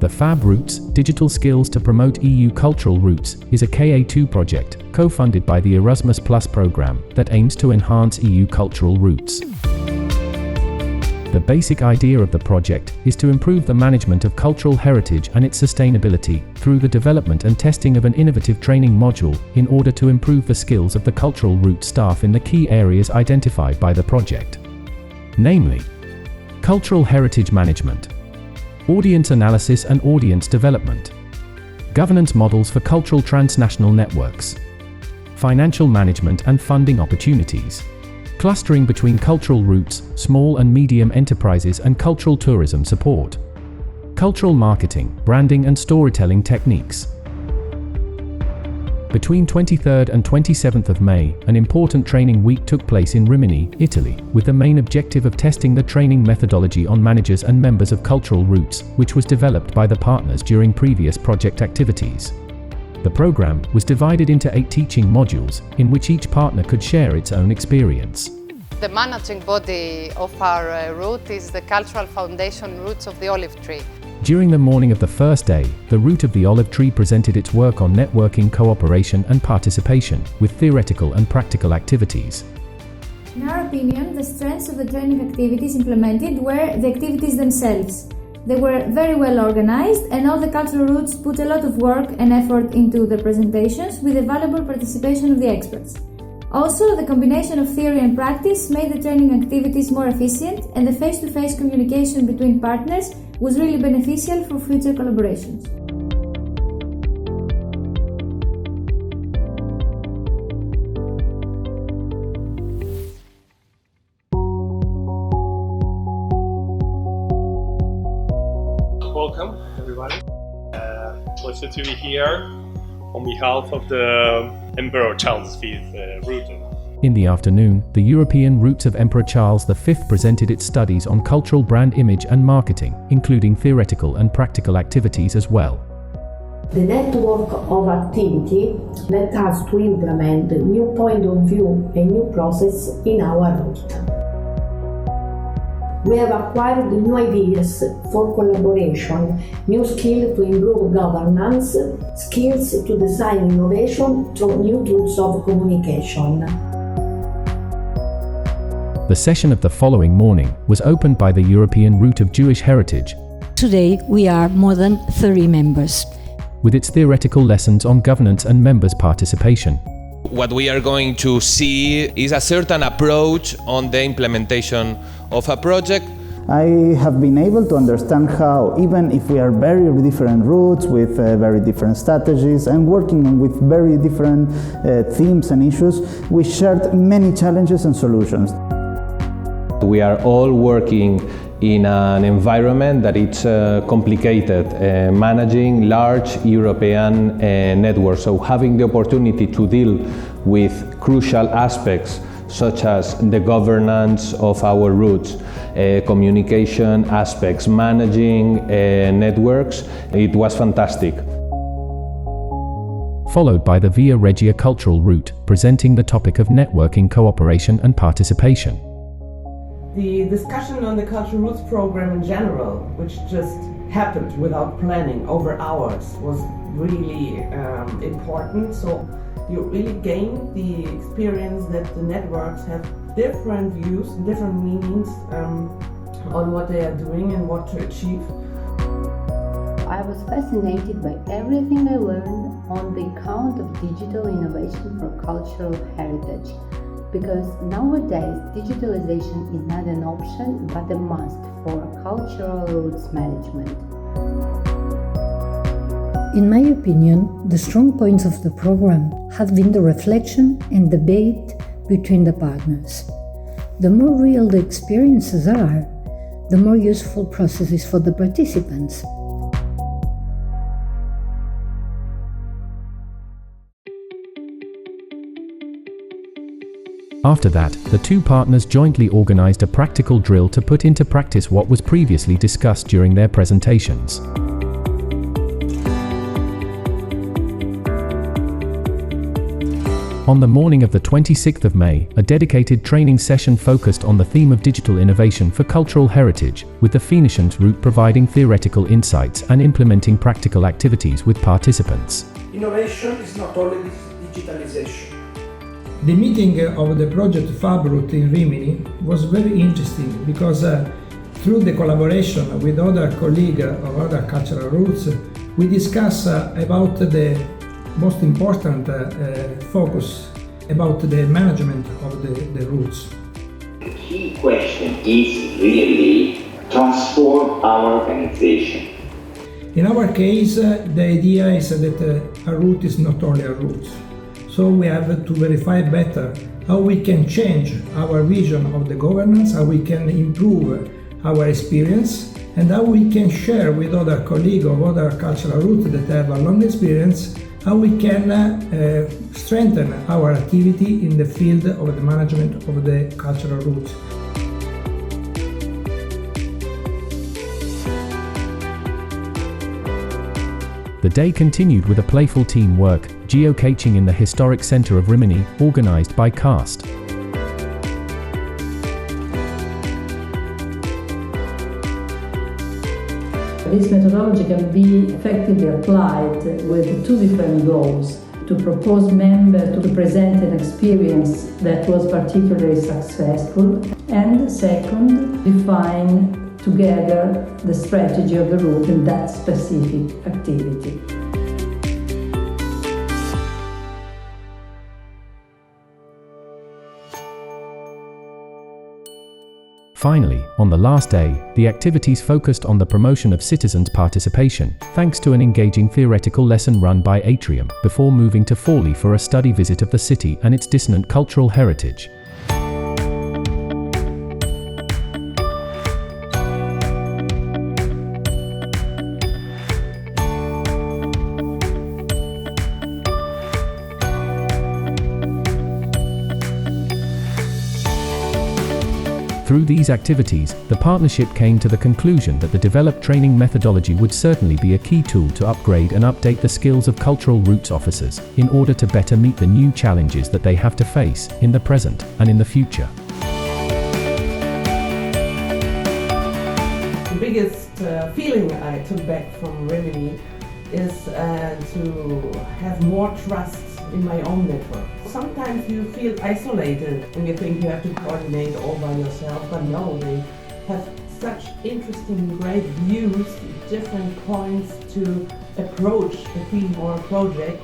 The FabRoute, Digital Skills to Promote EU Cultural Routes, is a KA2 project, co-funded by the Erasmus Plus program, that aims to enhance EU cultural routes. The basic idea of the project is to improve the management of cultural heritage and its sustainability through the development and testing of an innovative training module in order to improve the skills of the cultural route staff in the key areas identified by the project. Namely, cultural heritage management, audience analysis and audience development, governance models for cultural transnational networks, financial management and funding opportunities, clustering between cultural routes, small and medium enterprises and cultural tourism support, cultural marketing, branding and storytelling techniques. Between 23rd and 27th of May, an important training week took place in Rimini, Italy, with the main objective of testing the training methodology on managers and members of cultural routes, which was developed by the partners during previous project activities. The program was divided into 8 teaching modules, in which each partner could share its own experience. The managing body of our route is the Cultural Foundation Roots of the Olive Tree. During the morning of the first day, the Route of the Olive Tree presented its work on networking, cooperation and participation, with theoretical and practical activities. In our opinion, the strengths of the training activities implemented were the activities themselves. They were very well organized, and all the cultural routes put a lot of work and effort into the presentations with the valuable participation of the experts. Also, the combination of theory and practice made the training activities more efficient, and the face-to-face communication between partners was really beneficial for future collaborations. Welcome, everybody. Pleasure to be here on behalf of the Emperor Charles V route. In the afternoon, the European Routes of Emperor Charles V presented its studies on cultural brand image and marketing, including theoretical and practical activities as well. The network of activity led us to implement new point of view and new process in our route. We have acquired new ideas for collaboration, new skills to improve governance, skills to design innovation through new tools of communication. The session of the following morning was opened by the European Route of Jewish Heritage. Today we are more than 30 members. With its theoretical lessons on governance and members' participation. What we are going to see is a certain approach on the implementation of a project. I have been able to understand how, even if we are very different routes with very different strategies and working with very different themes and issues, we shared many challenges and solutions. We are all working in an environment that is complicated, managing large European networks. So having the opportunity to deal with crucial aspects such as the governance of our routes, communication aspects, managing networks, it was fantastic. Followed by the Via Regia Cultural Route, presenting the topic of networking, cooperation and participation. The discussion on the Cultural Roots program in general, which just happened without planning over hours, was really important. So you really gain the experience that the networks have different views, different meanings on what they are doing and what to achieve. I was fascinated by everything I learned on the account of digital innovation for cultural heritage. Because nowadays, digitalization is not an option but a must for cultural routes management. In my opinion, the strong points of the program have been the reflection and debate between the partners. The more real the experiences are, the more useful process is for the participants. After that, the two partners jointly organized a practical drill to put into practice what was previously discussed during their presentations. On the morning of the 26th of May, a dedicated training session focused on the theme of digital innovation for cultural heritage, with the Phoenicians route providing theoretical insights and implementing practical activities with participants. Innovation is not only digitalization. The meeting of the project FabRoute in Rimini was very interesting because through the collaboration with other colleagues of other cultural routes, we discuss about the most important focus about the management of the routes. The key question is really transform our organization. In our case, the idea is that a route is not only a route. So we have to verify better how we can change our vision of the governance, how we can improve our experience, and how we can share with other colleagues of other cultural routes that have a long experience, how we can strengthen our activity in the field of the management of the cultural routes. The day continued with a playful teamwork, geocaching in the historic center of Rimini, organized by CAST. This methodology can be effectively applied with two different goals: to propose members to present an experience that was particularly successful, and second, define together the strategy of the route in that specific activity. Finally, on the last day, the activities focused on the promotion of citizens' participation, thanks to an engaging theoretical lesson run by Atrium, before moving to Forlì for a study visit of the city and its dissonant cultural heritage. Through these activities, the partnership came to the conclusion that the developed training methodology would certainly be a key tool to upgrade and update the skills of cultural routes officers, in order to better meet the new challenges that they have to face, in the present and in the future. The biggest feeling I took back from Rimini is to have more trust in my own network. Sometimes you feel isolated and you think you have to coordinate all by yourself, but no, they have such interesting, great views, different points to approach a theme or a project.